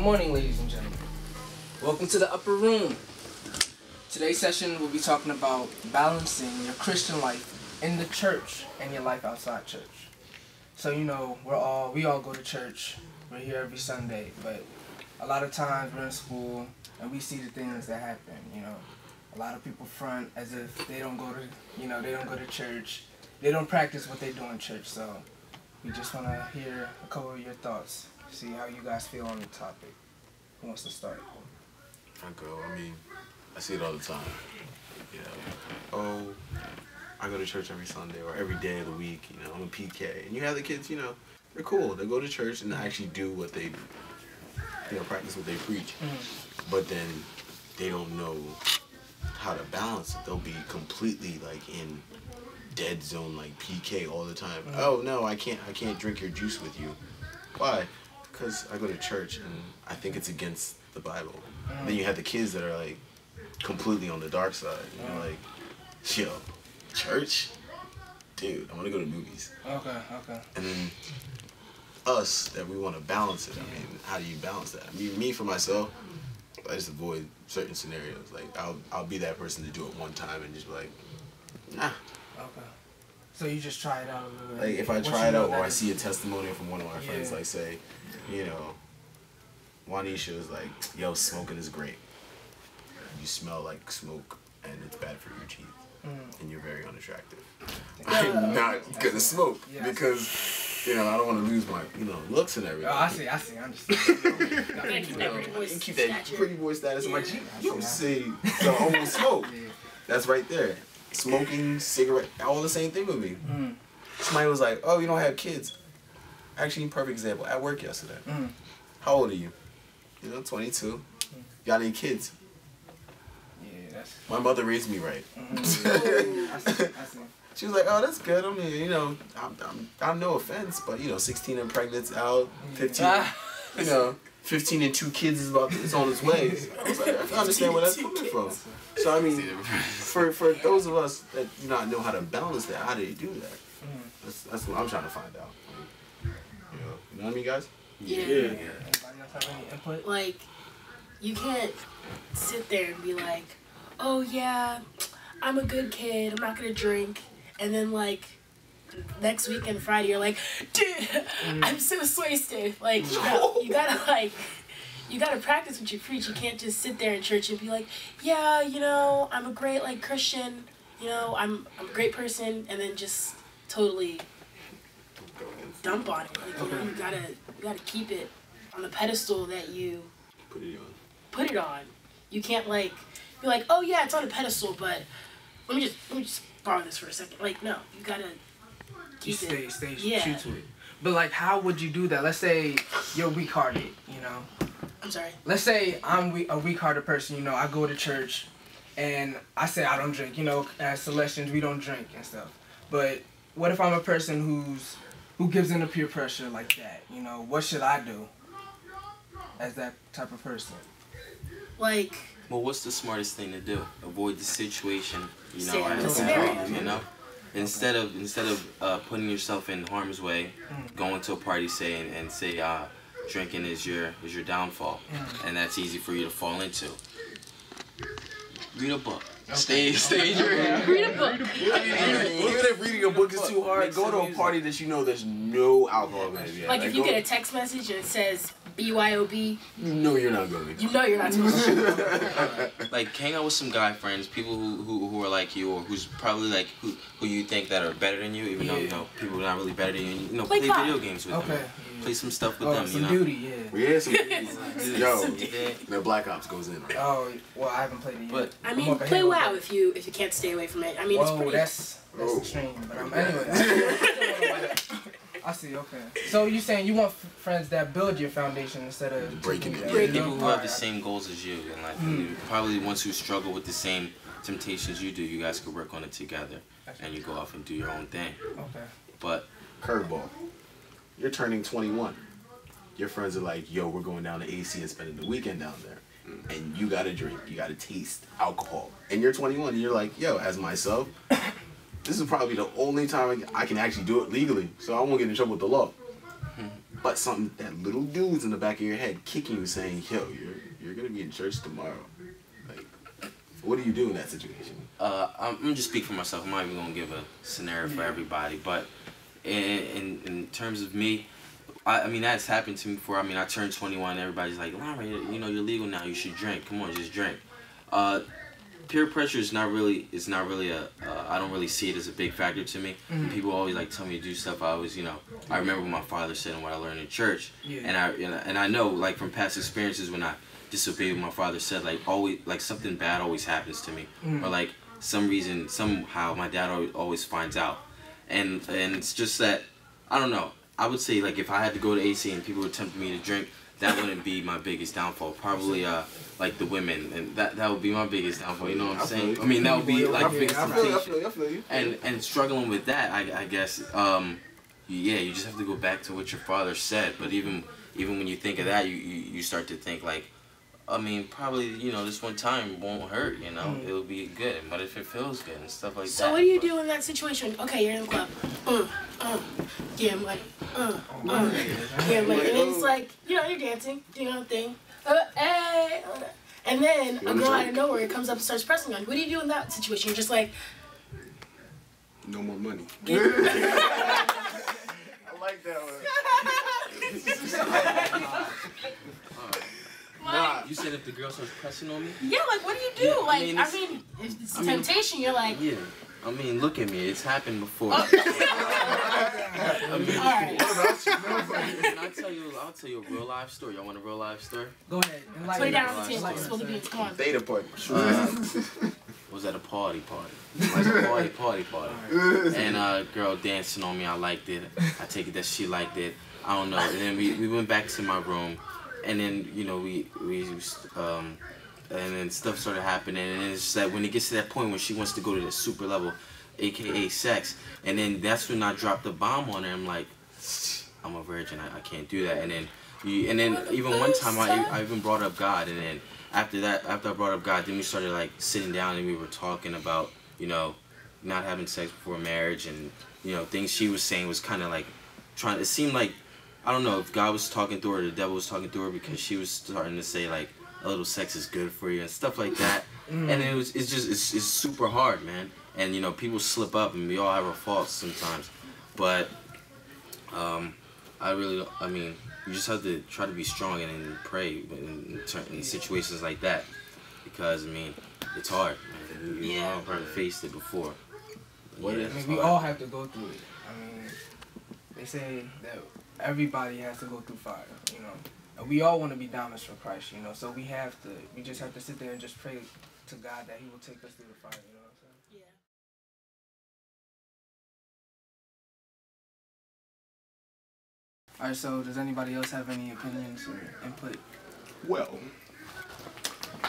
morning, ladies and gentlemen. Welcome to the upper room. Today's session we'll be talking about balancing your Christian life in the church and your life outside church. So you know, we all go to church. We're here every Sunday, but a lot of times we're in school and we see the things that happen. You know, a lot of people front as if they don't go to church. They don't practice what they do in church. So we just want to hear a couple of your thoughts. See how you guys feel on the topic. Who wants to start? I go. I mean, I see it all the time. You know, oh, I go to church every Sunday or every day of the week. You know, I'm a PK, and you have the kids. You know, they're cool. They go to church and actually do what they, practice what they preach. Mm-hmm. But then they don't know how to balance it. They'll be completely like in dead zone, like PK all the time. Mm-hmm. Oh no, I can't drink your juice with you. Why? Because I go to church and I think it's against the Bible. Mm. Then you have the kids that are like completely on the dark side. You know, like, yo, church? Dude, I want to go to movies. Okay. And then us, that we want to balance it. I mean, how do you balance that? I mean, me for myself, I just avoid certain scenarios. Like, I'll be that person to do it one time and just be like, nah. Okay. So you just try it out a little bit. Like, if I try it out or I see a testimonial from one of my friends, like, say, you know, Juanisha is like, yo, smoking is great. You smell like smoke and it's bad for your teeth. Mm. And you're very unattractive. I'm not gonna smoke because, you know, I don't want to lose my, looks and everything. Oh, I see, I understand. You keep that pretty boy status. I'm like, you don't see the almost smoke. That's right there. Smoking, cigarette, all the same thing with me. Mm. Somebody was like, oh, you don't have kids. Actually, perfect example, at work yesterday. Mm. How old are you? 22. Got any kids? Yeah, that's... My mother raised me right. Mm-hmm. I see. She was like, oh, that's good. I mean, I'm no offense, but, 16 and pregnant's out, 15, 15 and 2 kids is on its way. I was like, I understand where that's coming from. So, I mean, for those of us that do not know how to balance that, how do you do that? That's what I'm trying to find out. You know what I mean, guys? Yeah. Anybody else have any input? Like, you can't sit there and be like, oh yeah, I'm a good kid, I'm not gonna drink, and then like next weekend Friday you're like, dude, I'm so wasted. Like, you gotta practice what you preach. You can't just sit there in church and be like, yeah, I'm a great like Christian, I'm a great person, and then just totally dump on it. Like, you gotta keep it on the pedestal that you put it on. You can't like be like, oh yeah, it's on a pedestal, but let me just borrow this for a second. Like, no, you gotta keep it. Stay true to it. But like, how would you do that? Let's say you're weak-hearted, I'm sorry. Let's say I'm a weak-hearted person, I go to church and I say I don't drink, as Celestians we don't drink and stuff. But what if I'm a person who gives in to peer pressure like that? What should I do as that type of person? Like, well, what's the smartest thing to do? Avoid the situation, Instead of putting yourself in harm's way, going to a party, say drinking is your downfall, and that's easy for you to fall into. Read a book. Okay. Stay in your read a book. Even if reading a book is too hard, go to a party that there's no alcohol in it. Like if you get a text message and it says B.O.G, no, you're not going. You're not supposed to. Like, hang out with some guy friends, people who are like you, or who's probably like who you think that are better than you, even though people are not really better than you. Play video games with them. Play some stuff with them. Some duty, Yeah, some duty. Yo, the Black Ops goes in. Right? Oh, well, I haven't played it yet. But I mean, play WoW if you can't stay away from it. I mean, it's pretty. That's extreme. But anyway. I see. Okay. So you're saying you want friends that build your foundation instead of breaking it. People who have the same goals as you, and like probably the ones who struggle with the same temptations you do. You guys could work on it together, and you go off and do your own thing. Okay. But curveball. You're turning 21. Your friends are like, yo, we're going down to AC and spending the weekend down there. And you gotta drink, you gotta taste alcohol. And you're 21 and you're like, yo, as myself, this is probably the only time I can actually do it legally, so I won't get in trouble with the law. but something that little dude's in the back of your head kicking you, saying, "Yo, you're gonna be in church tomorrow." Like, what do you do in that situation? I'm gonna just speak for myself. I'm not even gonna give a scenario for everybody, but in terms of me, I mean that's happened to me before. I mean I turned 21. Everybody's like, "Larry, you know you're legal now. You should drink. Come on, just drink." Peer pressure is not really a I don't really see it as a big factor to me. People always like tell me to do stuff. I always, I remember what my father said and what I learned in church. And I know like from past experiences when I disobeyed what my father said, like always like something bad always happens to me, or like some reason somehow my dad always finds out, and it's just that I don't know. I would say like if I had to go to AC and people would tempt me to drink, that wouldn't be my biggest downfall. Probably like the women, and that would be my biggest downfall. You know what I'm saying? I mean that would be like the biggest temptation. I feel you. And struggling with that, I guess. Yeah, you just have to go back to what your father said. But even when you think of that, you start to think like, I mean, probably this one time won't hurt. It'll be good. But if it feels good and stuff like that. So what do you do in that situation? Okay, you're in the club. Yeah, I'm like, yeah, I'm like, and it's like, you're dancing, doing your own thing. Hey, and then a girl out of nowhere comes up and starts pressing on you. What do you do in that situation? You're just like, no more money. I like that one. Nah. You said if the girl starts pressing on me? Yeah, like what do you do? Yeah, I mean, if it's temptation, you're like... Yeah. I mean, look at me. It's happened before. Oh. I mean, alright. I'll tell you a real life story. Y'all want a real life story? Go ahead. Put it down on the table. Spill the beans. Come on. Theta party. Was at a party. Like a party. And girl dancing on me. I liked it. I take it that she liked it. I don't know. And then we went back to my room. And then, and then stuff started happening, and it's just like when it gets to that point when she wants to go to the super level, aka sex, and then that's when I dropped the bomb on her. I'm like, I'm a virgin, I can't do that. And then even one time I even brought up God, and then after I brought up God, then we started like sitting down and we were talking about not having sex before marriage, and things she was saying was kind of like it seemed like I don't know if God was talking to her or the devil was talking to her, because she was starting to say like a little sex is good for you and stuff like that. And it's super hard, man. And people slip up and we all have our faults sometimes. But I mean, you just have to try to be strong and pray in situations like that, because I mean it's hard, man. You all probably faced it before. I mean, we all have to go through it. I mean, they say that everybody has to go through fire, We all want to be diamonds for Christ, so we just have to sit there and just pray to God that He will take us through the fire, you know what I'm saying? Yeah. Alright, so does anybody else have any opinions or input? Well,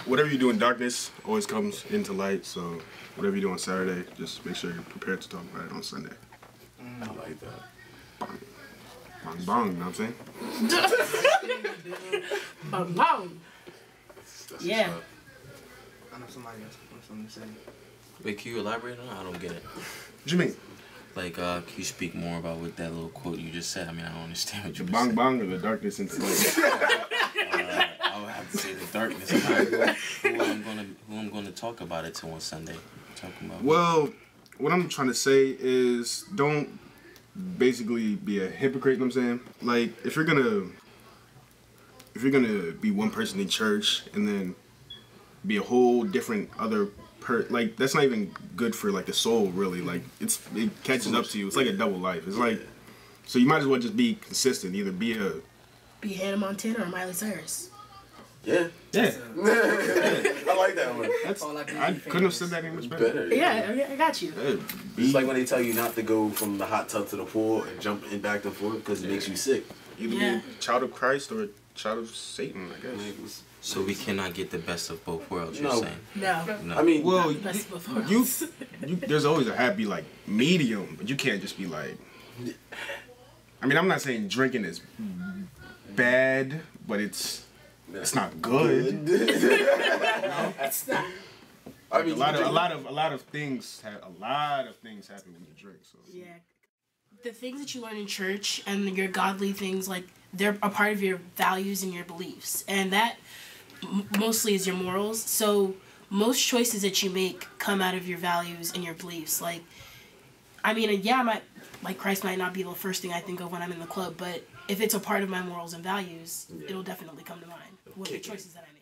whatever you do in darkness always comes into light, so whatever you do on Saturday, just make sure you're prepared to talk about it on Sunday. I like that. Bang bang, you know what I'm saying? Bang bang. Yeah. I know somebody else wants something to say. Wait, can you elaborate on that? I don't get it. What you mean? Like, can you speak more about what that little quote you just said? I mean, I don't understand what you just bang said. bang or the darkness into light? I would have to say the darkness. Who I'm gonna talk about it to on Sunday? Well, what I'm trying to say is don't basically be a hypocrite, you know what I'm saying? Like, if you're gonna be one person in church and then be a whole different other like, that's not even good for like the soul, really. Like, it catches up to you. It's like a double life. It's like, so you might as well just be consistent. Either be Hannah Montana or Miley Cyrus. Yeah. Yeah. I like that one. That's, I couldn't have said that any much better. Yeah, I got you. It's like when they tell you not to go from the hot tub to the pool and jump in back and forth because it makes you sick. Either be a child of Christ or a child of Satan, I guess. So we cannot get the best of both worlds, you're saying? No. I mean, well, best of both worlds. There's always a happy, like, medium, but you can't just be like, I mean, I'm not saying drinking is bad, but it's not good. It's not. I mean, a lot of things happen when you drink. So Yeah. The things that you learn in church and your godly things, like, they're a part of your values and your beliefs. And that mostly is your morals. So most choices that you make come out of your values and your beliefs. Like, I mean, yeah, Christ might not be the first thing I think of when I'm in the club, but if it's a part of my morals and values, it'll definitely come to mind. What are the choices that I make?